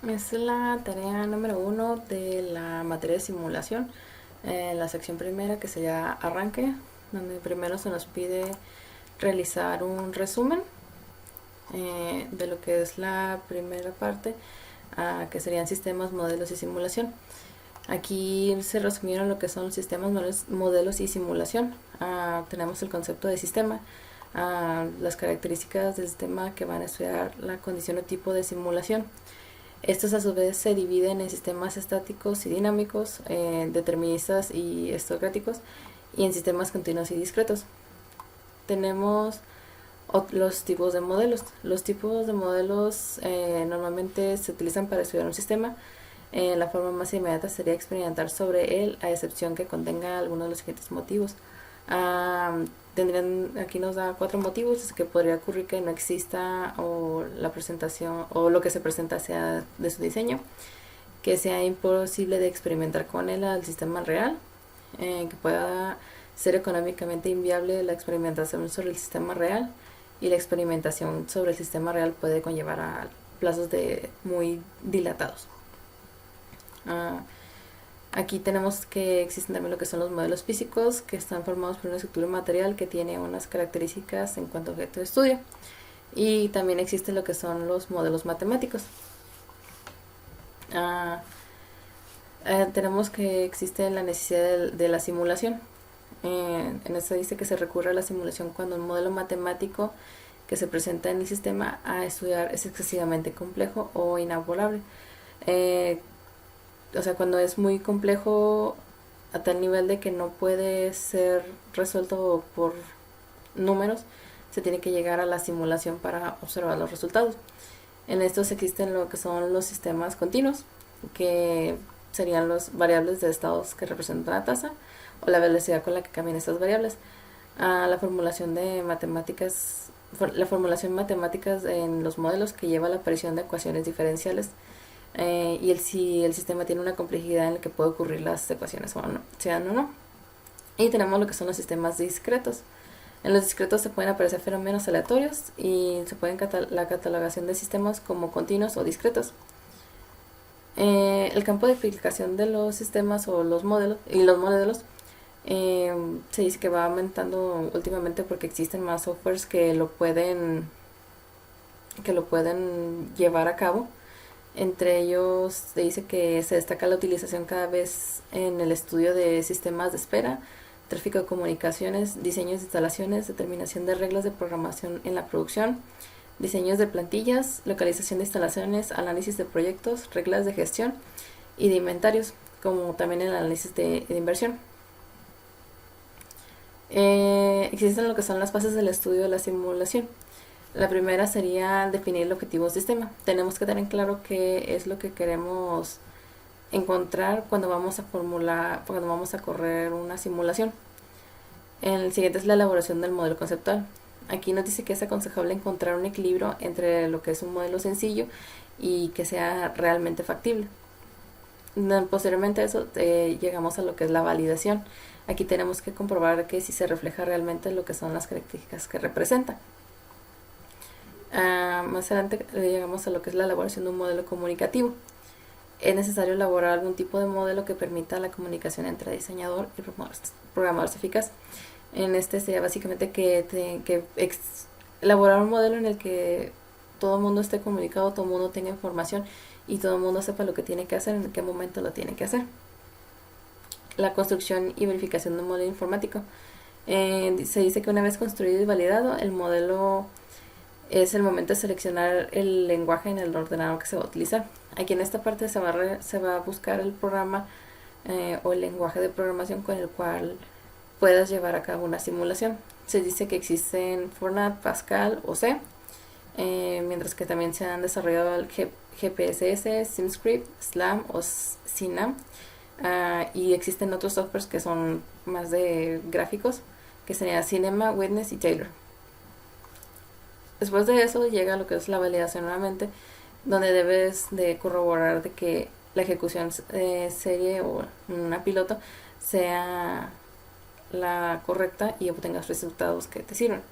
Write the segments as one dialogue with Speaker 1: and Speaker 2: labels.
Speaker 1: Es la tarea número 1 de la materia de simulación, la sección primera que sería arranque, donde primero se nos pide realizar un resumen de lo que es la primera parte, que serían sistemas, modelos y simulación. Aquí se resumieron lo que son sistemas, modelos y simulación. Tenemos el concepto de sistema, las características del sistema que van a estudiar la condición o tipo de simulación. Estos a su vez se dividen en sistemas estáticos y dinámicos, deterministas y estocráticos, y en sistemas continuos y discretos. Tenemos los tipos de modelos. Los tipos de modelos normalmente se utilizan para estudiar un sistema. La forma más inmediata sería experimentar sobre él, a excepción que contenga alguno de los siguientes motivos. Aquí nos da 4 motivos que podría ocurrir que no exista, o la presentación o lo que se presenta sea de su diseño, que sea imposible de experimentar con él al sistema real, que pueda ser económicamente inviable la experimentación sobre el sistema real, y la experimentación sobre el sistema real puede conllevar a plazos de muy dilatados. Uh, Aquí tenemos que existen también lo que son los modelos físicos, que están formados por una estructura material que tiene unas características en cuanto a objeto de estudio. Y también existen lo que son los modelos matemáticos. Ah, Tenemos que existe la necesidad de la simulación. En esto dice que se recurre a la simulación cuando un modelo matemático que se presenta en el sistema a estudiar es excesivamente complejo o inaborrable. Eh, o sea, cuando es muy complejo a tal nivel de que no puede ser resuelto por números, se tiene que llegar a la simulación para observar los resultados. En estos existen lo que son los sistemas continuos, que serían las variables de estados que representan la tasa o la velocidad con la que cambian estas variables. La formulación de matemáticas, la formulación matemáticas en los modelos que lleva a la aparición de ecuaciones diferenciales, y si el sistema tiene una complejidad en la que puede ocurrir las ecuaciones o no, sean o no. Y tenemos lo que son los sistemas discretos. En los discretos se pueden aparecer fenómenos aleatorios y se pueden la catalogación de sistemas como continuos o discretos. El campo de aplicación de los sistemas o los modelos se dice que va aumentando últimamente porque existen más softwares que lo pueden llevar a cabo. Entre ellos se dice que se destaca la utilización cada vez en el estudio de sistemas de espera, tráfico de comunicaciones, diseños de instalaciones, determinación de reglas de programación en la producción, diseños de plantillas, localización de instalaciones, análisis de proyectos, reglas de gestión y de inventarios, como también el análisis de inversión. Existen lo que son las fases del estudio de la simulación. La primera sería definir el objetivo del sistema. Tenemos que tener en claro qué es lo que queremos encontrar cuando vamos a correr una simulación. El siguiente es la elaboración del modelo conceptual. Aquí nos dice que es aconsejable encontrar un equilibrio entre lo que es un modelo sencillo y que sea realmente factible. Posteriormente a eso llegamos a lo que es la validación. Aquí tenemos que comprobar que si se refleja realmente lo que son las características que representa. Más adelante llegamos a lo que es la elaboración de un modelo comunicativo. Es necesario elaborar algún tipo de modelo que permita la comunicación entre diseñador y programador eficaz. En este sería básicamente elaborar un modelo en el que todo el mundo esté comunicado, todo el mundo tenga información y todo el mundo sepa lo que tiene que hacer, en qué momento lo tiene que hacer. La construcción y verificación de un modelo informático. Se dice que una vez construido y validado, el modelo es el momento de seleccionar el lenguaje en el ordenador que se va a utilizar. Aquí en esta parte se va a buscar el programa o el lenguaje de programación con el cual puedas llevar a cabo una simulación. Se dice que existen Fortran, Pascal o C, mientras que también se han desarrollado el GPSS, SimScript, SLAM o CINAM, y existen otros softwares que son más de gráficos, que serían Cinema, Witness y Taylor. Después de eso llega lo que es la validación nuevamente, donde debes de corroborar de que la ejecución serie o una piloto sea la correcta y obtengas resultados que te sirven.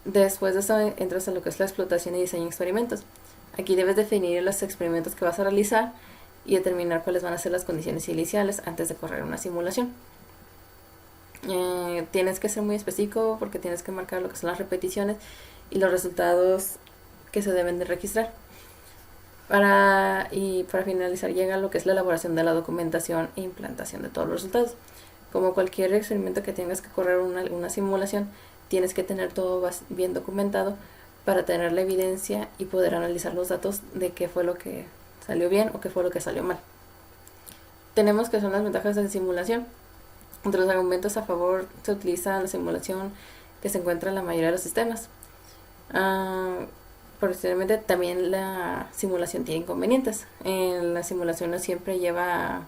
Speaker 1: Después de eso entras a lo que es la explotación y diseño de experimentos. Aquí debes definir los experimentos que vas a realizar y determinar cuáles van a ser las condiciones iniciales antes de correr una simulación. Tienes que ser muy específico porque tienes que marcar lo que son las repeticiones y los resultados que se deben de registrar. Para finalizar llega lo que es la elaboración de la documentación e implantación de todos los resultados. Como cualquier experimento que tengas que correr una simulación, tienes que tener todo bien documentado para tener la evidencia y poder analizar los datos de qué fue lo que salió bien o qué fue lo que salió mal. Tenemos que son las ventajas de la simulación. Entre los argumentos a favor se utiliza la simulación que se encuentra en la mayoría de los sistemas. Posteriormente también la simulación tiene inconvenientes. La simulación no siempre lleva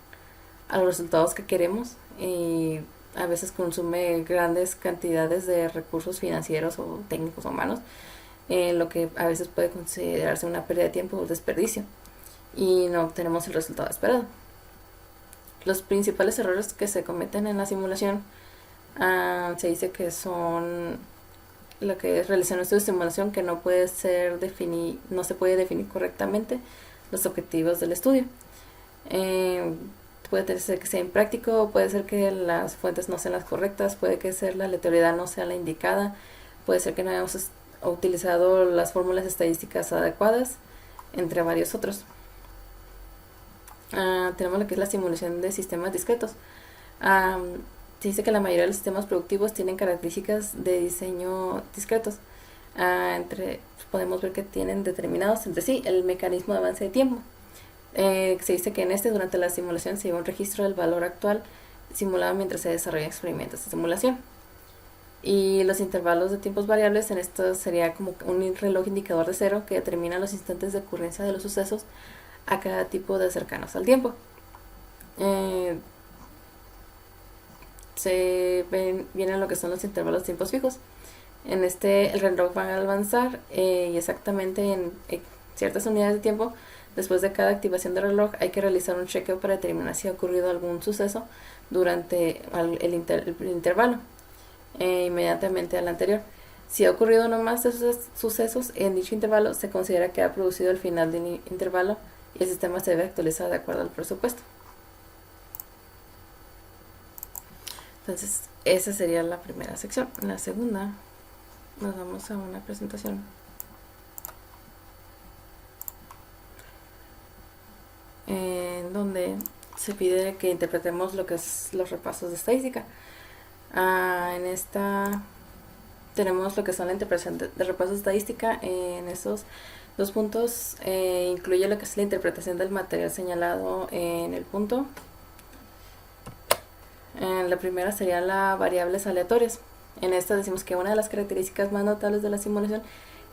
Speaker 1: a los resultados que queremos y a veces consume grandes cantidades de recursos financieros o técnicos o humanos, lo que a veces puede considerarse una pérdida de tiempo o desperdicio y no obtenemos el resultado esperado. Los principales errores que se cometen en la simulación se dice que son lo que es realizar un estudio de simulación que no se puede definir correctamente los objetivos del estudio. Puede ser que sea impráctico, puede ser que las fuentes no sean las correctas, puede que la aleatoriedad no sea la indicada, puede ser que no hayamos utilizado las fórmulas estadísticas adecuadas, entre varios otros. Tenemos lo que es la simulación de sistemas discretos. Se dice que la mayoría de los sistemas productivos tienen características de diseño discretos. Podemos ver que tienen determinados entre sí el mecanismo de avance de tiempo. Se dice que durante la simulación se lleva un registro del valor actual simulado mientras se desarrollan experimentos de simulación. Y los intervalos de tiempos variables, en esto sería como un reloj indicador de cero que determina los instantes de ocurrencia de los sucesos a cada tipo de cercanos al tiempo. Vienen lo que son los intervalos de tiempos fijos. El reloj va a avanzar y exactamente en ciertas unidades de tiempo. Después de cada activación del reloj hay que realizar un chequeo para determinar si ha ocurrido algún suceso durante el intervalo inmediatamente al anterior. Si ha ocurrido no más de esos sucesos en dicho intervalo, se considera que ha producido el final del intervalo y el sistema se debe actualizar de acuerdo al presupuesto. Entonces, esa sería la primera sección. En la segunda, nos vamos a una presentación en donde se pide que interpretemos lo que es los repasos de estadística. En esta tenemos lo que son la interpretación de repasos de estadística. En esos dos puntos incluye lo que es la interpretación del material señalado en el punto. La primera sería las variables aleatorias. En esta decimos que una de las características más notables de la simulación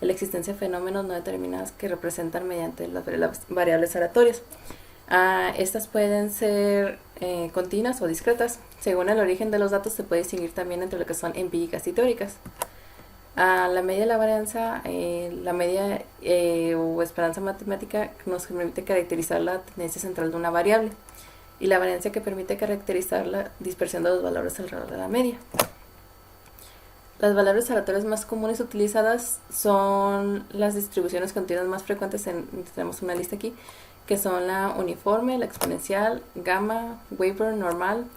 Speaker 1: es la existencia de fenómenos no determinados que representan mediante las variables aleatorias. Estas pueden ser continuas o discretas. Según el origen de los datos se puede distinguir también entre lo que son empíricas y teóricas. La media de la varianza, la media o esperanza matemática nos permite caracterizar la tendencia central de una variable y la varianza que permite caracterizar la dispersión de los valores alrededor de la media. Las variables aleatorias más comunes utilizadas son las distribuciones continuas más frecuentes, tenemos una lista aquí, que son la uniforme, la exponencial, gamma, Weber, normal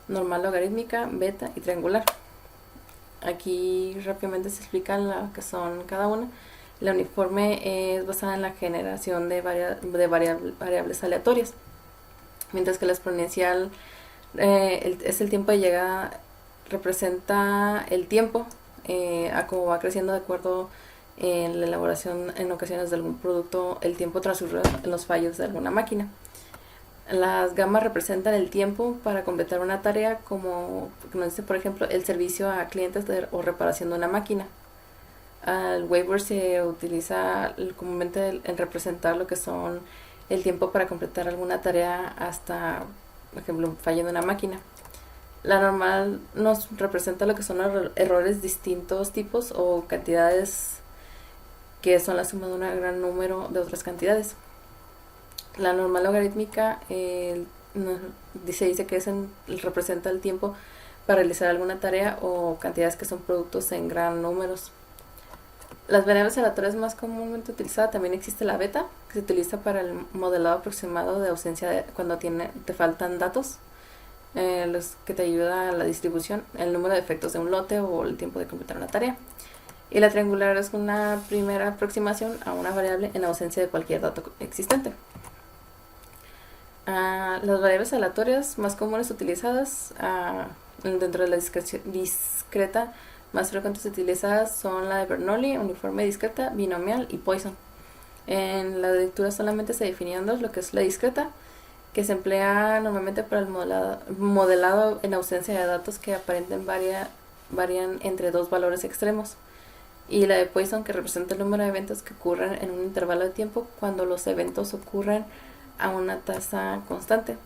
Speaker 1: logarítmica, beta y triangular. Aquí rápidamente se explican lo que son cada una. La uniforme es basada en la generación de variables aleatorias, mientras que la exponencial es el tiempo de llegada, representa el tiempo a cómo va creciendo de acuerdo en la elaboración en ocasiones de algún producto, el tiempo transcurrido en los fallos de alguna máquina. Las gamas representan el tiempo para completar una tarea, como nos dice por ejemplo el servicio a clientes o reparación de una máquina. El Weber se utiliza comúnmente en representar lo que son el tiempo para completar alguna tarea hasta, por ejemplo, fallo de una máquina. La normal nos representa lo que son errores distintos tipos o cantidades que son la suma de un gran número de otras cantidades. La normal logarítmica se dice que representa el tiempo para realizar alguna tarea o cantidades que son productos en gran números. Las variables aleatorias más comúnmente utilizadas, también existe la beta, que se utiliza para el modelado aproximado de ausencia cuando te faltan datos, los que te ayuda a la distribución, el número de efectos de un lote o el tiempo de completar una tarea. Y la triangular es una primera aproximación a una variable en ausencia de cualquier dato existente. Las variables aleatorias más comunes utilizadas dentro de la discreta más frecuentes utilizadas son la de Bernoulli, uniforme discreta, binomial y Poisson. En la lectura solamente se definían dos, lo que es la discreta, que se emplea normalmente para el modelado en ausencia de datos que aparentemente varían entre dos valores extremos, y la de Poisson, que representa el número de eventos que ocurren en un intervalo de tiempo cuando los eventos ocurren a una tasa constante.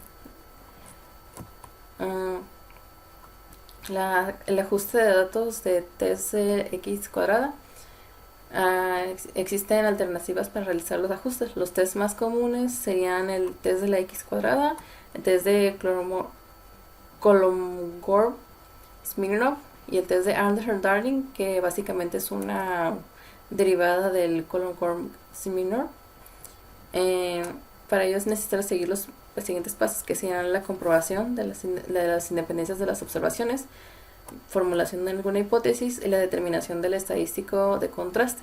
Speaker 1: El ajuste de datos de test de x cuadrada. Existen alternativas para realizar los ajustes. Los tests más comunes serían el test de la x cuadrada, el test de Kolmogorov-Smirnov y el test de Anderson-Darling, que básicamente es una derivada del Kolmogorov-Smirnov. Para ello es necesario seguir los siguientes pasos, que serían la comprobación de las independencias de las observaciones, formulación de alguna hipótesis y la determinación del estadístico de contraste.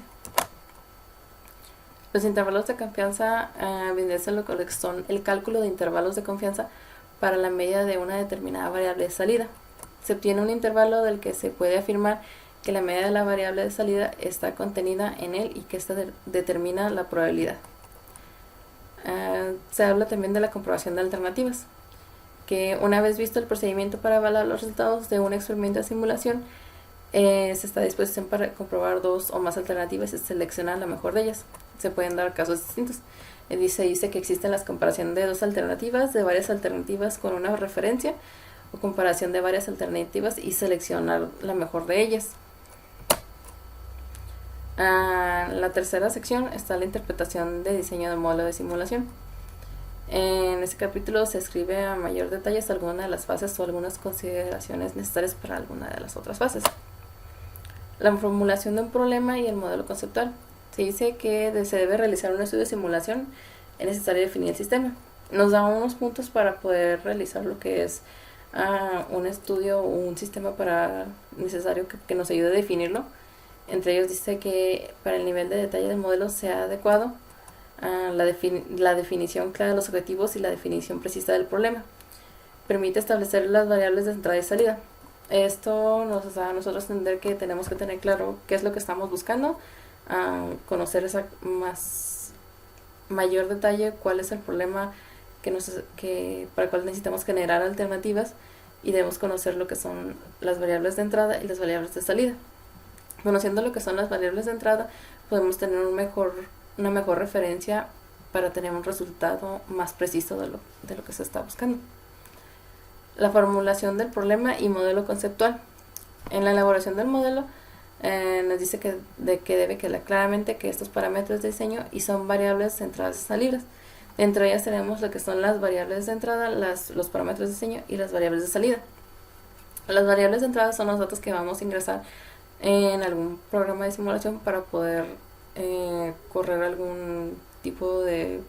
Speaker 1: Los intervalos de confianza evidencian lo que son el cálculo de intervalos de confianza para la medida de una determinada variable de salida. Se obtiene un intervalo del que se puede afirmar que la medida de la variable de salida está contenida en él y que ésta determina la probabilidad. Se habla también de la comprobación de alternativas, que una vez visto el procedimiento para evaluar los resultados de un experimento de simulación, se está a disposición para comprobar dos o más alternativas y seleccionar la mejor de ellas. Se pueden dar casos distintos. Se dice que existen las comparaciones de dos alternativas, de varias alternativas con una referencia, o comparación de varias alternativas y seleccionar la mejor de ellas. En la tercera sección está la interpretación de diseño de modelo de simulación. En este capítulo se escribe a mayor detalle algunas de las fases o algunas consideraciones necesarias para alguna de las otras fases. La formulación de un problema y el modelo conceptual. Se dice que se debe realizar un estudio de simulación, es necesario definir el sistema. Nos da unos puntos para poder realizar lo que es un estudio o un sistema necesario que nos ayude a definirlo. Entre ellos dice que para el nivel de detalle del modelo sea adecuado, la definición clara de los objetivos y la definición precisa del problema. Permite establecer las variables de entrada y salida. Esto nos da a nosotros entender que tenemos que tener claro qué es lo que estamos buscando, conocer mayor detalle cuál es el problema para el cual necesitamos generar alternativas, y debemos conocer lo que son las variables de entrada y las variables de salida. Conociendo lo que son las variables de entrada, podemos tener una mejor referencia para tener un resultado más preciso de lo que se está buscando. La formulación del problema y modelo conceptual. En la elaboración del modelo nos dice que debe quedar claramente que estos parámetros de diseño y son variables de entradas y salidas. Entre ellas tenemos lo que son las variables de entrada, los parámetros de diseño y las variables de salida. Las variables de entrada son los datos que vamos a ingresar en algún programa de simulación para poder correr algún tipo de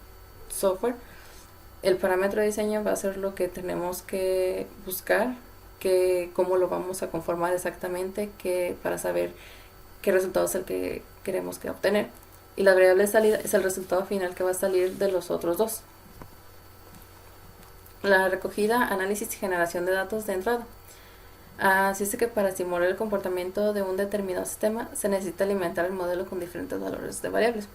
Speaker 1: software. El parámetro de diseño va a ser lo que tenemos que buscar, cómo lo vamos a conformar exactamente, para saber qué resultado es el que queremos obtener. Y la variable de salida es el resultado final que va a salir de los otros dos. La recogida, análisis y generación de datos de entrada. Así es que para simular el comportamiento de un determinado sistema se necesita alimentar el modelo con diferentes valores de variables.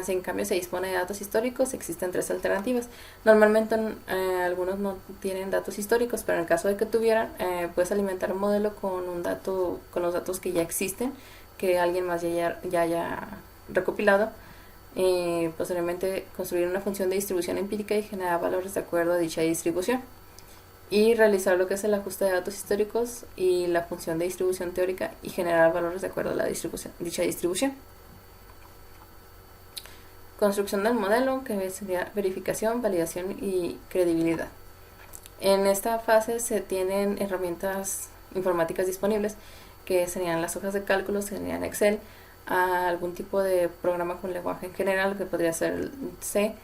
Speaker 1: Si en cambio se dispone de datos históricos, existen tres alternativas. Normalmente algunos no tienen datos históricos, pero en el caso de que tuvieran, puedes alimentar un modelo con los datos que ya existen, que alguien más ya haya recopilado. Posteriormente construir una función de distribución empírica y generar valores de acuerdo a dicha distribución. Y realizar lo que es el ajuste de datos históricos y la función de distribución teórica y generar valores de acuerdo a dicha distribución. Construcción del modelo, que sería verificación, validación y credibilidad. En esta fase se tienen herramientas informáticas disponibles, que serían las hojas de cálculo, serían Excel, a algún tipo de programa con lenguaje en general, que podría ser C,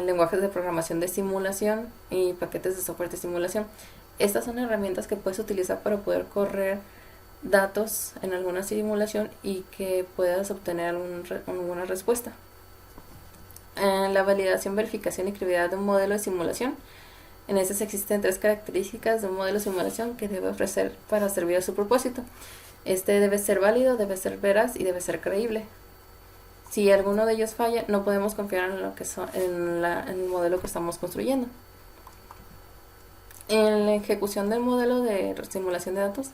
Speaker 1: lenguajes de programación de simulación y paquetes de software de simulación. Estas son herramientas que puedes utilizar para poder correr datos en alguna simulación y que puedas obtener alguna respuesta. La validación, verificación y credibilidad de un modelo de simulación. En estas existen 3 características de un modelo de simulación que debe ofrecer para servir a su propósito. Este debe ser válido, debe ser veraz y debe ser creíble. Si alguno de ellos falla, no podemos confiar en lo que en el modelo que estamos construyendo. En la ejecución del modelo de simulación de datos,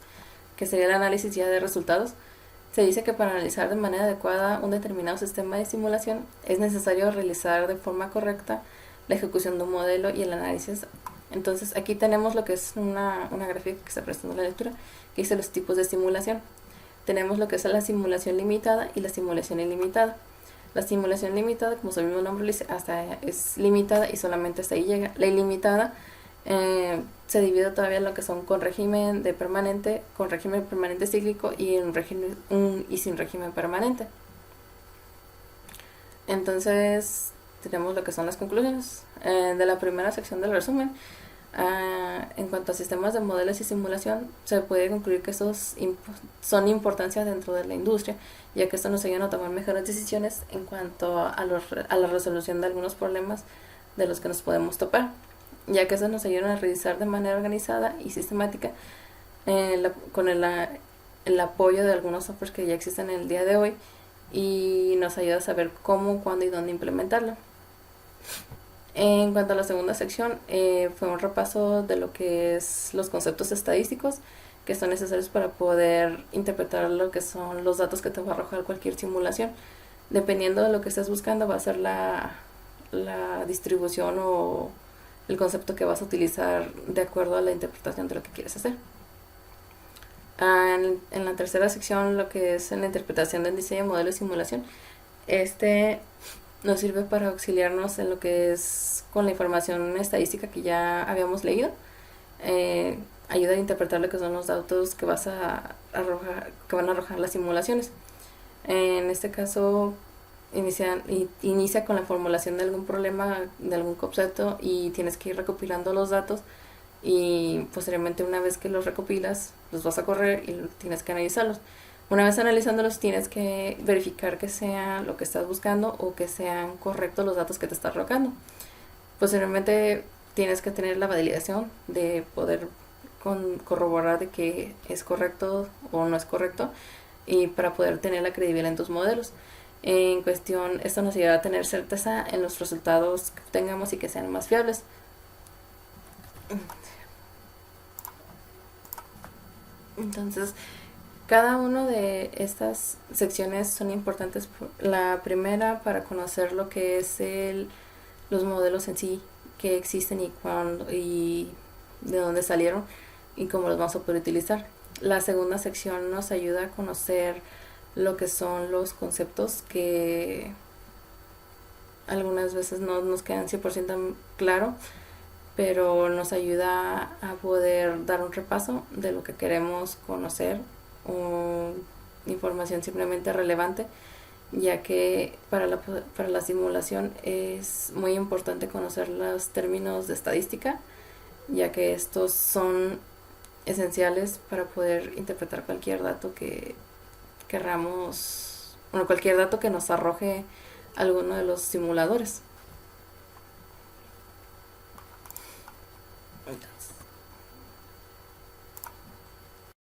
Speaker 1: que sería el análisis ya de resultados, se dice que para analizar de manera adecuada un determinado sistema de simulación es necesario realizar de forma correcta la ejecución de un modelo y el análisis. Entonces aquí tenemos lo que es una gráfica que está prestando la lectura, que dice los tipos de simulación. Tenemos lo que es la simulación limitada y la simulación ilimitada. La simulación limitada, como su mismo nombre dice, hasta es limitada y solamente hasta ahí llega. La ilimitada se divide todavía en lo que son con régimen permanente cíclico y y sin régimen permanente. Entonces tenemos lo que son las conclusiones de la primera sección del resumen. En cuanto a sistemas de modelos y simulación, se puede concluir que estos son importancia dentro de la industria, ya que esto nos ayuda a tomar mejores decisiones en cuanto a la resolución de algunos problemas de los que nos podemos topar, ya que estos nos ayudan a revisar de manera organizada y sistemática con el apoyo de algunos softwares que ya existen en el día de hoy, y nos ayuda a saber cómo, cuándo y dónde implementarlo. En cuanto a la segunda sección, fue un repaso de lo que es los conceptos estadísticos que son necesarios para poder interpretar lo que son los datos que te va a arrojar cualquier simulación. Dependiendo de lo que estés buscando, va a ser la distribución o el concepto que vas a utilizar de acuerdo a la interpretación de lo que quieres hacer. En la tercera sección, lo que es en la interpretación del diseño, modelo y simulación, nos sirve para auxiliarnos en lo que es con la información estadística que ya habíamos leído. Ayuda a interpretar lo que son los datos que vas a arrojar, que van a arrojar las simulaciones. En este caso, inicia con la formulación de algún problema, de algún concepto, y tienes que ir recopilando los datos, y posteriormente, una vez que los recopilas, los vas a correr y tienes que analizarlos. Una vez analizándolos, tienes que verificar que sea lo que estás buscando o que sean correctos los datos que te está arrojando. Posteriormente, tienes que tener la validación de poder corroborar de que es correcto o no es correcto, y para poder tener la credibilidad en tus modelos. En cuestión, esto nos ayuda a tener certeza en los resultados que obtengamos y que sean más fiables. Entonces, cada una de estas secciones son importantes. La primera, para conocer lo que es los modelos en sí que existen y cuándo y de dónde salieron y cómo los vamos a poder utilizar. La segunda sección nos ayuda a conocer lo que son los conceptos que algunas veces no nos quedan 100% claro, pero nos ayuda a poder dar un repaso de lo que queremos conocer o información simplemente relevante, ya que para la simulación es muy importante conocer los términos de estadística, ya que estos son esenciales para poder interpretar cualquier dato que querramos, bueno, cualquier dato que nos arroje alguno de los simuladores. Entonces,